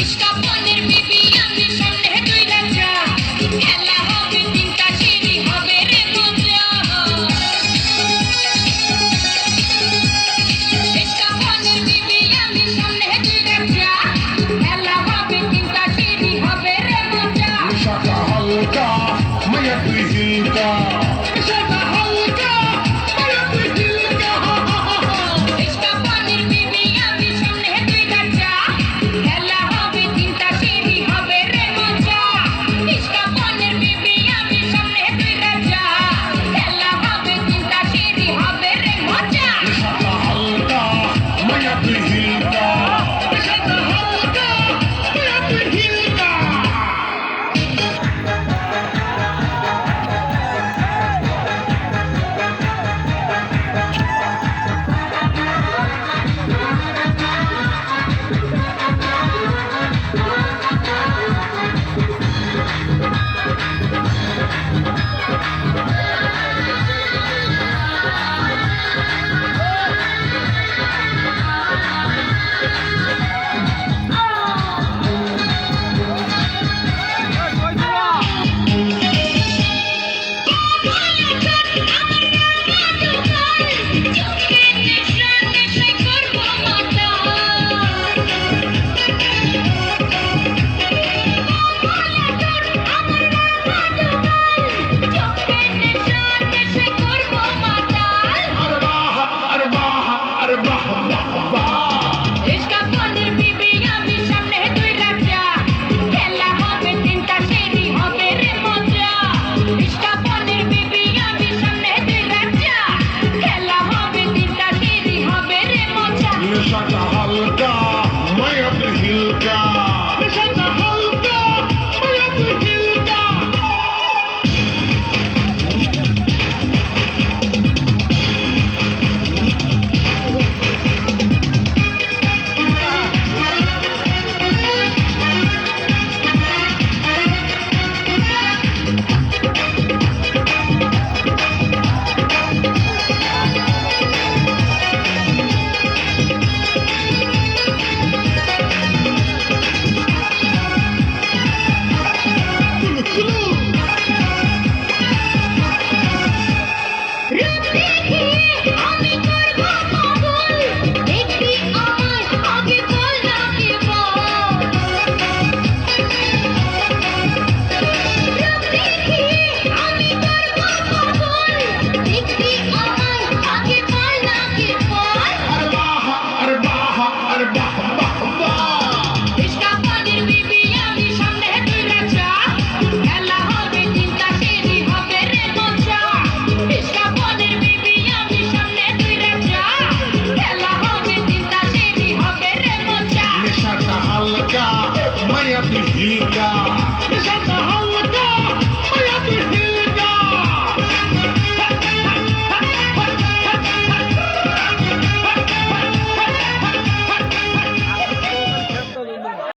ইস্কাপনের বিবি আমি সামনে দুই রাজা খেলা হবে তিনটা সিঁড়ি হবে রে মজা ইস্কাপনের বিবি আমি সামনে দুই রাজা খেলা হবে তিনটা সিঁড়ি হবে রে মজা নেশাটা হালকা মায়া তুই হিলকা নেশাটা হালকা মায়া তুই হিলকা ইস্কাপনের বিবি আমি সামনে দুই রাজা খেলা হবে তিনটা সিঁড়ি হবে রে মজা ইস্কাপনের বিবি আমি সামনে দুই রাজা খেলা হবে তিনটা সিঁড়ি হবে রে মজা নেশাটা হালকা মায়া তুই হিলকা নেশাটা হালকা মায়া তুই হিলকা আরে বাহ আরে বাহ আরে বাহ বাহ বাহ ইস্কাপনের বিবি আমি সামনে দুই রাজা খেলা হবে তিনটা সিঁড়ি হবে রে মজা ইস্কাপনের বিবি আমি সামনে দুই রাজা খেলা হবে তিনটা সিঁড়ি হবে রে মজা নেশাটা হালকা মায়া তুই হিলকা নেশাটা হালকা মায়া তুই হিলকা রূপ দেখে আমি করব পাগল দেখবি আমায় আগে বল না কি বল রূপ দেখে আমি করব পাগল দেখবি আমায় আগে বল না কি বল আরে বাহ আরে বাহ আরে বাহ বাহ বাহ ইস্কাপনের বিবি আমি সামনে দুই রাজা খেলা হবে তিনটা সিঁড়ি হবে রে মজা ইস্কাপনের